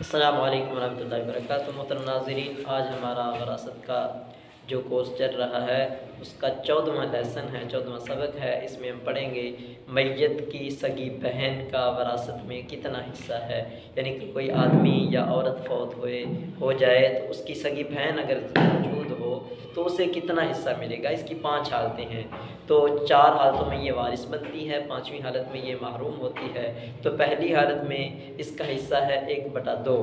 السلام علیکم ورحمۃ اللہ وبرکاتہ۔ محترم ناظرین، آج ہمارا وراثت کا جو کورس چل رہا ہے اس کا 14واں لیسن ہے، 14واں سبق ہے۔ اس میں ہم پڑھیں گے میت کی سگی بہن کا وراثت میں کتنا حصہ ہے، یعنی کہ کوئی آدمی یا عورت فوت ہو جائے تو اس کی سگی بہن اگر موجود ہو تو اسے کتنا حصہ ملے گا۔ اس کی 5 حالتیں ہیں، تو 4 حالتوں میں یہ وارث بنتی ہے، 5ویں حالت میں یہ محروم ہوتی ہے۔ تو پہلی حالت میں اس کا حصہ ہے 1/2۔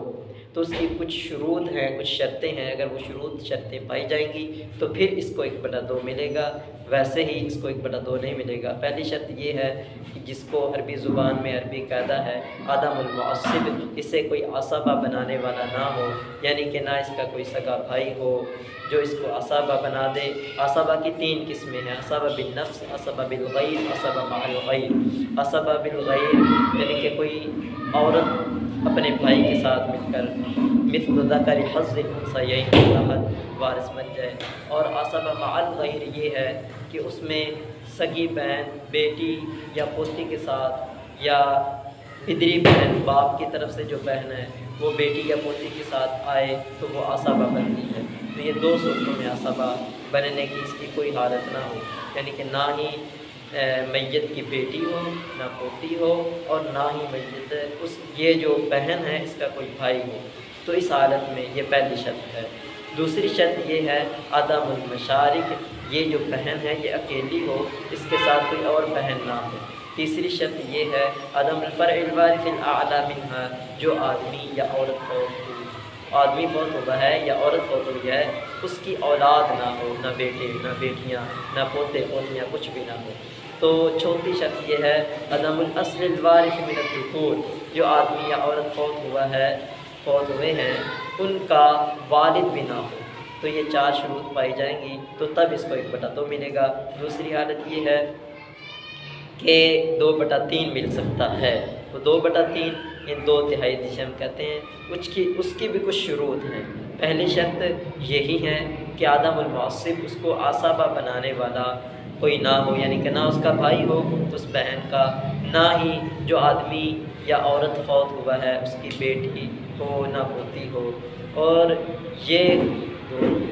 تو اس کی کچھ شروط ہیں، کچھ شرطیں ہیں، اگر وہ شروط شرطیں پائی جائیں گی تو پھر اس کو 1/2 ملے گا، ویسے ہی اس کو 1/2 نہیں ملے گا۔ پہلی شرط یہ ہے کہ جس کو عربی زبان میں عربی قاعدہ ہے عدم المعصب، اسے کوئی عصبہ بنانے والا نہ ہو، یعنی کہ نہ اس کا کوئی سگا بھائی ہو جو اس کو عصبہ بنا دے۔ عصبہ کی 3 قسمیں ہیں، عصبہ بالنفس، عصبہ بالغیر، عصبہ مع الغیر۔ عصبہ بالغیر یعنی کہ کوئی عورت اپنے بھائی کے ساتھ مل کر مثل ذکر حظ الانثیین کے تحت وارث بن جائے، اور عصبہ مع الغیر یہ ہے کہ اس میں سگی بہن بیٹی یا پوتی کے ساتھ، یا پدری بہن باپ کی طرف سے جو بہن ہے وہ بیٹی یا پوتی کے ساتھ آئے تو وہ عصبہ بنتی ہے۔ تو یہ 2 صورتوں میں عصبہ بننے کی اس کی کوئی حالت نہ ہو، یعنی کہ نہ ہی میت کی بیٹی ہو، نہ پوتی ہو، اور نہ ہی میت یہ جو بہن ہے اس کا کوئی بھائی ہو۔ تو اس حالت میں یہ پہلی شرط ہے۔ دوسری شرط یہ ہے عدم المشارک، یہ جو بہن ہے یہ اکیلی ہو، اس کے ساتھ کوئی اور بہن نہ ہو۔ تیسری شرط یہ ہے عدم الفرع الوارث الاعلی منہا، جو آدمی یا عورت آدمی فوت ہوا ہے یا عورت فوت ہوئی ہے اس کی اولاد نہ ہو، نہ بیٹے نہ بیٹیاں نہ پوتے پوتیاں، کچھ بھی نہ ہو۔ تو چوتھی شرط یہ ہے عدم الاصل الوارث من الذکور، جو آدمی یا عورت فوت ہوئے ہیں ان کا والد بھی نہ ہو۔ تو یہ 4 شروط پائی جائیں گی تو تب اس کو 1/2 ملے گا۔ دوسری حالت یہ ہے کہ 2/3 مل سکتا ہے، تو 2/3 یہ 2/3 جسے ہم کہتے ہیں، اس کی بھی کچھ شروط ہیں۔ پہلی شرط یہی ہے کہ عدم المعصب، اس کو عصبہ بنانے والا کوئی نہ ہو، یعنی کہ نہ اس کا بھائی ہو تو اس بہن کا، نہ ہی جو آدمی یا عورت فوت ہوا ہے اس کی بیٹی ہو، نہ پوتی ہو۔ اور یہ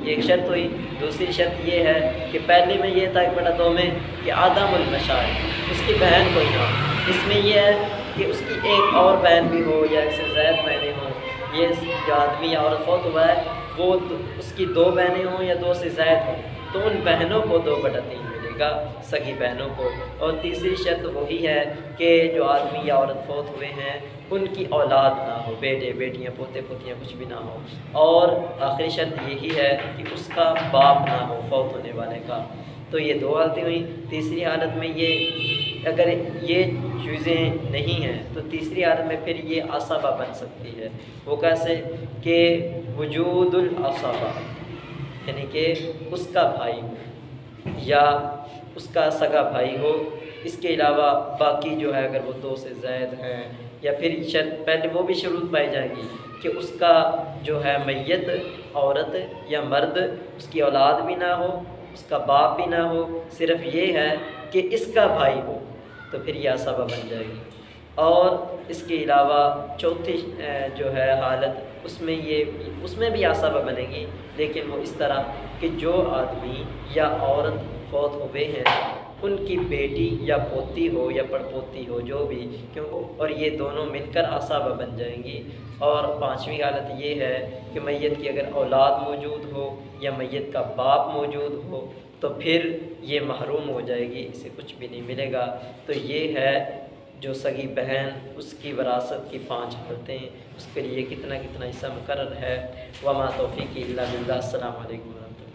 ایک شرط ہوئی۔ دوسری شرط یہ ہے کہ پہلے میں یہ تھا 1/2 میں کہ عدم المشارک، اس کی بہن کوئی نہ ہو۔ اس میں یہ ہے کہ اس کی ایک اور بہن بھی ہو یا اس سے زائد بہنیں ہوں۔ یہ جو آدمی یا عورت فوت ہوا ہے وہ اس کی 2 بہنیں ہوں یا 2 سے زائد ہوں تو ان بہنوں کو 2/3 ملے گا، سگی بہنوں کو۔ اور تیسری شرط وہی ہے کہ جو آدمی یا عورت فوت ہوئے ہیں ان کی اولاد نہ ہو، بیٹے بیٹیاں پوتے پوتیاں کچھ بھی نہ ہو۔ اور آخری شرط یہی ہے کہ اس کا باپ نہ ہو فوت ہونے والے کا۔ تو یہ 2 حالتیں ہوئیں۔ تیسری حالت میں یہ اگر یہ چیزیں نہیں ہیں تو تیسری حالت میں پھر یہ عصبہ بن سکتی ہے۔ وہ کیسے کہ وجود العصبہ، یعنی کہ اس کا بھائی ہو یا اس کا سگا بھائی ہو، اس کے علاوہ باقی جو ہے اگر وہ 2 سے زائد ہیں، یا پھر شرط پہلے وہ بھی شروط پائی جائیں گی کہ اس کا جو ہے میت عورت یا مرد اس کی اولاد بھی نہ ہو، اس کا باپ بھی نہ ہو، صرف یہ ہے کہ اس کا بھائی ہو، تو پھر یہ عصبہ بن جائے گی۔ اور اس کے علاوہ چوتھی جو ہے حالت اس میں بھی عصبہ بنے گی، لیکن وہ اس طرح کہ جو آدمی یا عورت فوت ہوئے ہیں ان کی بیٹی یا پوتی ہو یا پڑپوتی ہو، جو بھی اور یہ دونوں مل کر عصبہ بن جائیں گی۔ اور 5ویں حالت یہ ہے کہ میت کی اگر اولاد موجود ہو یا میت کا باپ موجود ہو تو پھر یہ محروم ہو جائے گی، اسے کچھ بھی نہیں ملے گا۔ تو یہ ہے جو سگی بہن اس کی وراثت کی 5 حالتیں، اس کے لیے کتنا حصہ مقرر ہے۔ وما توفیقی الا باللہ۔ السلام علیکم ورحمۃ اللہ۔